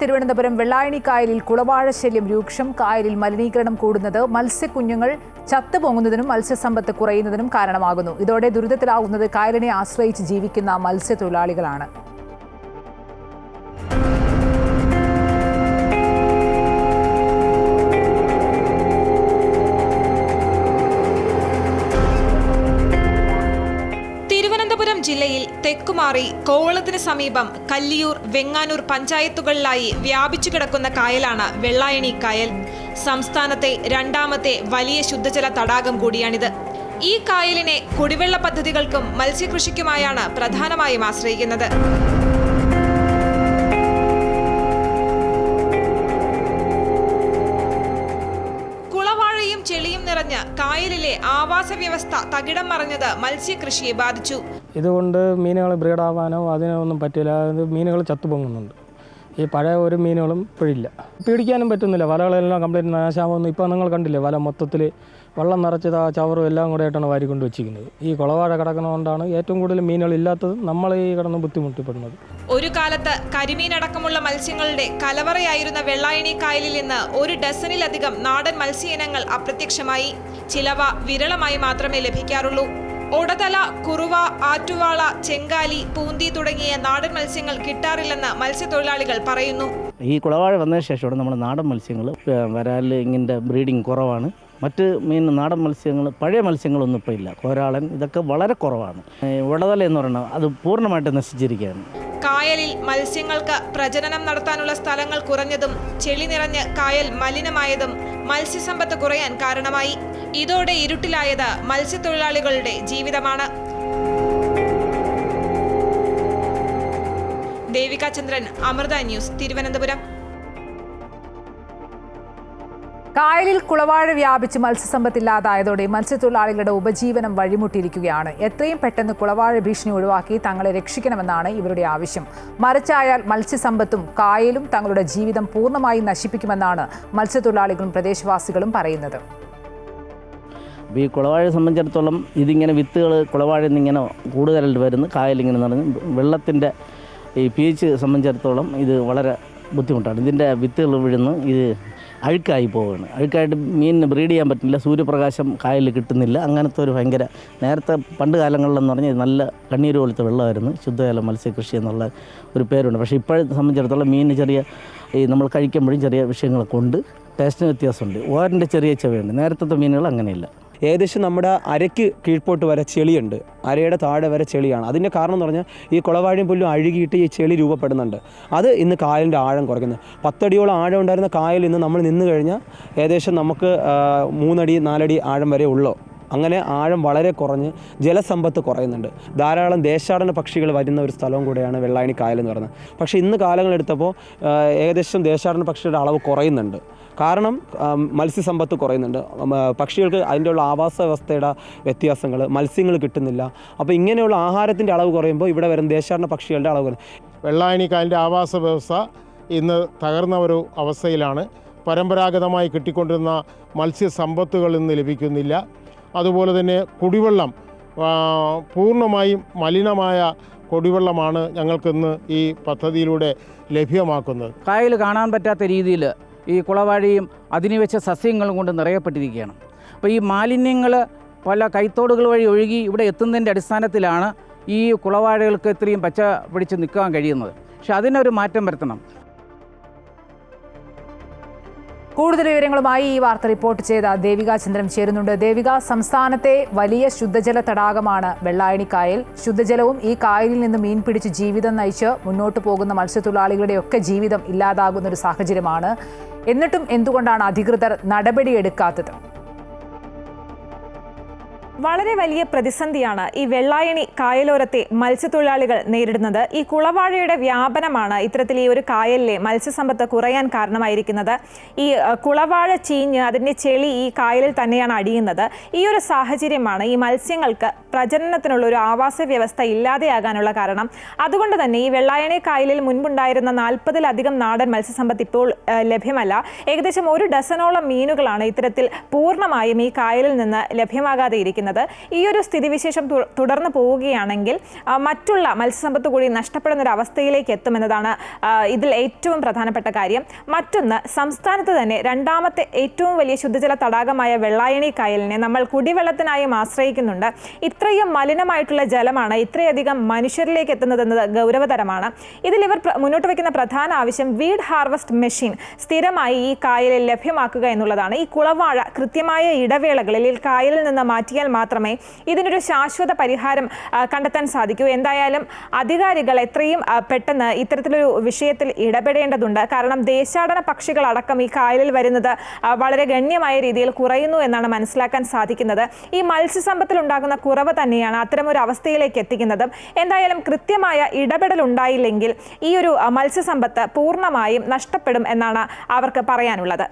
തിരുവനന്തപുരം വെള്ളായണി കായലിൽ കുളവാഴ ശല്യം രൂക്ഷം. കായലിൽ മലിനീകരണം കൂടുന്നത് മത്സ്യക്കുഞ്ഞുങ്ങൾ ചത്തുപൊങ്ങുന്നതിനും മത്സ്യസമ്പത്ത് കുറയുന്നതിനും കാരണമാകുന്നു. ഇതോടെ ദുരിതത്തിലാവുന്നത് കായലിനെ ആശ്രയിച്ച് ജീവിക്കുന്ന മത്സ്യത്തൊഴിലാളികളാണ്. തിരുവനന്തപുരം ജില്ലയിൽ തെക്കുമാറി കോവളത്തിന് സമീപം കല്ലിയൂർ, വെങ്ങാനൂർ പഞ്ചായത്തുകളിലായി വ്യാപിച്ചു കിടക്കുന്ന കായലാണ് വെള്ളായണി കായൽ. സംസ്ഥാനത്തെ രണ്ടാമത്തെ വലിയ ശുദ്ധജല തടാകം കൂടിയാണിത്. ഈ കായലിനെ കുടിവെള്ള പദ്ധതികൾക്കും മത്സ്യകൃഷിക്കുമായാണ് പ്രധാനമായും ആശ്രയിക്കുന്നത്. ചെളിയും നിറഞ്ഞ കായലിലെ ആവാസ വ്യവസ്ഥ തകിടം മറിഞ്ഞത് മത്സ്യകൃഷിയെ ബാധിച്ചു. ഇതുകൊണ്ട് മീനുകൾ ബ്രീഡാവാനോ അതിനൊന്നും പറ്റില്ല. മീനുകൾ ചത്തുപൊങ്ങുന്നുണ്ട്. ഈ പഴയ ഒരു മീനുകളും ഇപ്പോഴില്ല. പിടിക്കാനും പറ്റുന്നില്ല. വലകളെല്ലാം കംപ്ലീറ്റ് നാശാവുന്നു. ഇപ്പോൾ നിങ്ങൾ കണ്ടില്ലേ, വല മൊത്തത്തിൽ വെള്ളം നിറച്ചത്, ആ ചവറും എല്ലാം കൂടെ ആയിട്ടാണ് വാരിക്കൊണ്ട് വെച്ചിരിക്കുന്നത്. ഈ കുളവാഴ കിടക്കുന്നതുകൊണ്ടാണ് ഏറ്റവും കൂടുതൽ മീനുകൾ ഇല്ലാത്തത്, നമ്മൾ ഈ കിടന്ന് ബുദ്ധിമുട്ടിപ്പെടുന്നത്. ഒരു കാലത്ത് കരിമീനടക്കമുള്ള മത്സ്യങ്ങളുടെ കലവറയായിരുന്ന വെള്ളായണി കായലിൽ നിന്ന് ഒരു ഡസനിലധികം നാടൻ മത്സ്യ ഇനങ്ങൾ അപ്രത്യക്ഷമായി. ചിലവ വിരളമായി മാത്രമേ ലഭിക്കാറുള്ളൂ. ഒടതല, കുറുവ, ആറ്റുവാള, ചെങ്കാലി, പൂന്തി തുടങ്ങിയ നാടൻ മത്സ്യങ്ങൾ കിട്ടാറില്ലെന്ന് മത്സ്യത്തൊഴിലാളികൾ പറയുന്നു. ഈ കുളവാഴ വന്നതിന് ശേഷമാണ് നമ്മുടെ നാടൻ മത്സ്യങ്ങൾ വരാൽ ഇങ്ങനത്തെ ബ്രീഡിങ് കുറവാണ്. മറ്റ് നാടൻ മത്സ്യങ്ങൾ, പഴയ മത്സ്യങ്ങളൊന്നും ഇപ്പോൾ ഇല്ല. കോരാളൻ ഇതൊക്കെ വളരെ കുറവാണ്. ഉടതല എന്ന് പറയുന്നത് അത് പൂർണ്ണമായിട്ട് നശിച്ചിരിക്കുകയാണ്. കായലിൽ മത്സ്യങ്ങൾക്ക് പ്രജനനം നടത്താനുള്ള സ്ഥലങ്ങൾ കുറഞ്ഞതും ചെളി നിറഞ്ഞ് കായൽ മലിനമായതും മത്സ്യസമ്പത്ത് കുറയാൻ കാരണമായി. ഇതോടെ ഇരുട്ടിലായത് മത്സ്യത്തൊഴിലാളികളുടെ ജീവിതമാണ്. ദേവിക ചന്ദ്രൻ, അമൃത ന്യൂസ്, തിരുവനന്തപുരം. കായലിൽ കുളവാഴ വ്യാപിച്ച് മത്സ്യസമ്പത്തില്ലാതായതോടെ മത്സ്യത്തൊഴിലാളികളുടെ ഉപജീവനം വഴിമുട്ടിയിരിക്കുകയാണ്. എത്രയും പെട്ടെന്ന് കുളവാഴ ഭീഷണി ഒഴിവാക്കി തങ്ങളെ രക്ഷിക്കണമെന്നാണ് ഇവരുടെ ആവശ്യം. മറിച്ചായാൽ മത്സ്യസമ്പത്തും കായലും തങ്ങളുടെ ജീവിതം പൂർണ്ണമായി നശിപ്പിക്കുമെന്നാണ് മത്സ്യത്തൊഴിലാളികളും പ്രദേശവാസികളും പറയുന്നത്. ഈ കുളവാഴയെ സംബന്ധിച്ചിടത്തോളം ഇതിങ്ങനെ വിത്തുകൾ കുളവാഴയിൽ നിന്നിങ്ങനെ കൂടുതലായിട്ട് വരുന്നു. കായലിങ്ങനെ നടന്ന് വെള്ളത്തിൻ്റെ ഈ pH സംബന്ധിച്ചിടത്തോളം ഇത് വളരെ ബുദ്ധിമുട്ടാണ്. ഇതിൻ്റെ വിത്തുകൾ വീഴുന്നു, ഇത് അഴുക്കായി പോവുകയാണ്. അഴുക്കായിട്ട് മീനിന് ബ്രീഡ് ചെയ്യാൻ പറ്റില്ല. സൂര്യപ്രകാശം കായലിൽ കിട്ടുന്നില്ല. അങ്ങനത്തെ ഒരു ഭയങ്കര, നേരത്തെ പണ്ട് കാലങ്ങളിലെന്ന് പറഞ്ഞാൽ നല്ല കണ്ണീര് പോലത്തെ വെള്ളമായിരുന്നു ശുദ്ധജല മത്സ്യകൃഷി എന്നുള്ള ഒരു പേരുണ്ട്. പക്ഷേ ഇപ്പോഴത്തെ സംബന്ധിച്ചിടത്തോളം മീനിന് ചെറിയ നമ്മൾ കഴിക്കുമ്പോഴും ചെറിയ വിഷയങ്ങളൊക്കെ ഉണ്ട്. ടേസ്റ്റിന് വ്യത്യാസമുണ്ട്. ഓരൻ്റെ ചെറിയ ചവയുണ്ട്. നേരത്തെ മീനുകൾ അങ്ങനെയില്ല. ഏകദേശം നമ്മുടെ അരയ്ക്ക് കീഴ്പോട്ട് വരെ ചെളിയുണ്ട്. അരയുടെ താഴെ വരെ ചെളിയാണ്. അതിൻ്റെ കാരണം എന്ന് പറഞ്ഞാൽ ഈ കുളവാഴയും പുല്ലും അഴുകിയിട്ട് ഈ ചെളി രൂപപ്പെടുന്നുണ്ട്. അത് ഇന്ന് കായലിൻ്റെ ആഴം കുറയ്ക്കുന്നത്. 10 അടിയോളം ആഴം ഉണ്ടായിരുന്ന കായൽ ഇന്ന് നമ്മൾ നിന്ന് കഴിഞ്ഞാൽ ഏകദേശം നമുക്ക് 3 അടി 4 അടി ആഴം വരെ ഉള്ളൂ. അങ്ങനെ ആഴം വളരെ കുറഞ്ഞ് ജലസമ്പത്ത് കുറയുന്നുണ്ട്. ധാരാളം ദേശാടന പക്ഷികൾ വരുന്ന ഒരു സ്ഥലവും കൂടെയാണ് വെള്ളായണി കായൽ എന്ന് പറയുന്നത്. പക്ഷേ ഇന്ന് കാലങ്ങളെടുത്തപ്പോൾ ഏകദേശം ദേശാടന പക്ഷികളുടെ അളവ് കുറയുന്നുണ്ട്. കാരണം മത്സ്യസമ്പത്ത് കുറയുന്നുണ്ട്. പക്ഷികൾക്ക് അതിൻ്റെ ഉള്ള ആവാസ വ്യവസ്ഥയുടെ വ്യത്യാസങ്ങൾ, മത്സ്യങ്ങൾ കിട്ടുന്നില്ല. അപ്പോൾ ഇങ്ങനെയുള്ള ആഹാരത്തിൻ്റെ അളവ് കുറയുമ്പോൾ ഇവിടെ വരുന്ന ദേശാടന പക്ഷികളുടെ അളവ് കുറയും. വെള്ളായണി കായലിൻ്റെ ആവാസ വ്യവസ്ഥ ഇന്ന് തകർന്ന ഒരു അവസ്ഥയിലാണ്. പരമ്പരാഗതമായി കിട്ടിക്കൊണ്ടിരുന്ന മത്സ്യസമ്പത്തുകൾ ഇന്ന് ലഭിക്കുന്നില്ല. അതുപോലെ തന്നെ കുടിവെള്ളം പൂർണ്ണമായും മലിനമായ കുടിവെള്ളമാണ് ഞങ്ങൾക്കിന്ന് ഈ പദ്ധതിയിലൂടെ ലഭ്യമാക്കുന്നത്. കായൽ കാണാൻ പറ്റാത്ത രീതിയിൽ ഈ കുളവാഴയും അതിന് വെച്ച സസ്യങ്ങളും കൊണ്ട് നിറയപ്പെട്ടിരിക്കുകയാണ്. അപ്പോൾ ഈ മാലിന്യങ്ങൾ പല കൈത്തോടുകൾ വഴി ഒഴുകി ഇവിടെ എത്തുന്നതിൻ്റെ അടിസ്ഥാനത്തിലാണ് ഈ കുളവാഴകൾക്ക് ഇത്രയും പച്ച പിടിച്ച് നിൽക്കാൻ കഴിയുന്നത്. പക്ഷെ അതിനൊരു മാറ്റം വരുത്തണം. കൂടുതൽ വിവരങ്ങളുമായി ഈ വാർത്ത റിപ്പോർട്ട് ചെയ്ത ദേവിക ചന്ദ്രൻ ചേരുന്നുണ്ട്. ദേവിക, സംസ്ഥാനത്തെ വലിയ ശുദ്ധജല തടാകമാണ് വെള്ളായണി കായൽ. ശുദ്ധജലവും ഈ കായലിൽ നിന്ന് മീൻ പിടിച്ച് ജീവിതം നയിച്ച് മുന്നോട്ട് പോകുന്ന മത്സ്യത്തൊഴിലാളികളുടെയൊക്കെ ജീവിതം ഇല്ലാതാകുന്ന ഒരു സാഹചര്യമാണ്. എന്നിട്ടും എന്തുകൊണ്ടാണ് അധികൃതർ നടപടിയെടുക്കാത്തത്? വളരെ വലിയ പ്രതിസന്ധിയാണ് ഈ വെള്ളായണി കായലോരത്തെ മത്സ്യത്തൊഴിലാളികൾ നേരിടുന്നത്. ഈ കുളവാഴയുടെ വ്യാപനമാണ് ഇത്തരത്തിൽ ഈ ഒരു കായലിലെ മത്സ്യസമ്പത്ത് കുറയാൻ കാരണമായിരിക്കുന്നത്. ഈ കുളവാഴ ചീഞ്ഞ് അതിൻ്റെ ചെളി ഈ കായലിൽ തന്നെയാണ് അടിയുന്നത്. ഈ ഒരു സാഹചര്യമാണ് ഈ മത്സ്യങ്ങൾക്ക് പ്രജനനത്തിനുള്ള ഒരു ആവാസ വ്യവസ്ഥ ഇല്ലാതെയാകാനുള്ള കാരണം. അതുകൊണ്ട് തന്നെ ഈ വെള്ളായണി കായലിൽ മുൻപുണ്ടായിരുന്ന 40-ലധികം നാടൻ മത്സ്യസമ്പത്ത് ഇപ്പോൾ ലഭ്യമല്ല. ഏകദേശം 1 ഡസനോളം മീനുകളാണ് ഇത്തരത്തിൽ പൂർണ്ണമായും ഈ കായലിൽ നിന്ന് ലഭ്യമാകാതെ ഇരിക്കുന്നത്. ഈ ഒരു സ്ഥിതിവിശേഷം തുടർന്ന് പോവുകയാണെങ്കിൽ മറ്റുള്ള മത്സ്യസമ്പത്ത് കൂടി നഷ്ടപ്പെടുന്ന ഒരു അവസ്ഥയിലേക്ക് എത്തുമെന്നതാണ് ഇതിൽ ഏറ്റവും പ്രധാനപ്പെട്ട കാര്യം. മറ്റൊന്ന്, സംസ്ഥാനത്ത് തന്നെ രണ്ടാമത്തെ ഏറ്റവും വലിയ ശുദ്ധജല തടാകമായ വെള്ളായണി കായലിനെ നമ്മൾ കുടിവെള്ളത്തിനായും ആശ്രയിക്കുന്നുണ്ട്. ഇത്രയും മലിനമായിട്ടുള്ള ജലമാണ് ഇത്രയധികം മനുഷ്യരിലേക്ക് എത്തുന്നതെന്നത് ഗൗരവതരമാണ്. ഇതിൽ ഇവർ മുന്നോട്ട് വയ്ക്കുന്ന പ്രധാന ആവശ്യം വീഡ് ഹാർവസ്റ്റ് മെഷീൻ സ്ഥിരമായി ഈ കായലിൽ ലഭ്യമാക്കുക എന്നുള്ളതാണ്. ഈ കുളവാഴ കൃത്യമായ ഇടവേളകളിൽ ഈ കായലിൽ നിന്ന് മാറ്റിയാൽ മാത്രമേ ഇതിനൊരു ശാശ്വത പരിഹാരം കണ്ടെത്താൻ സാധിക്കൂ. എന്തായാലും അധികാരികൾ എത്രയും പെട്ടെന്ന് ഇത്തരത്തിലൊരു വിഷയത്തിൽ ഇടപെടേണ്ടതുണ്ട്. കാരണം ദേശാടന പക്ഷികളടക്കം ഈ കായലിൽ വരുന്നത് വളരെ ഗണ്യമായ രീതിയിൽ കുറയുന്നു എന്നാണ് മനസ്സിലാക്കാൻ സാധിക്കുന്നത്. ഈ മത്സ്യസമ്പത്തിൽ ഉണ്ടാകുന്ന കുറവ് തന്നെയാണ് അത്തരമൊരു അവസ്ഥയിലേക്ക് എത്തിക്കുന്നത്. എന്തായാലും കൃത്യമായ ഇടപെടൽ ഉണ്ടായില്ലെങ്കിൽ ഈ ഒരു മത്സ്യസമ്പത്ത് പൂർണ്ണമായും നഷ്ടപ്പെടും എന്നാണ് അവർക്ക് പറയാനുള്ളത്.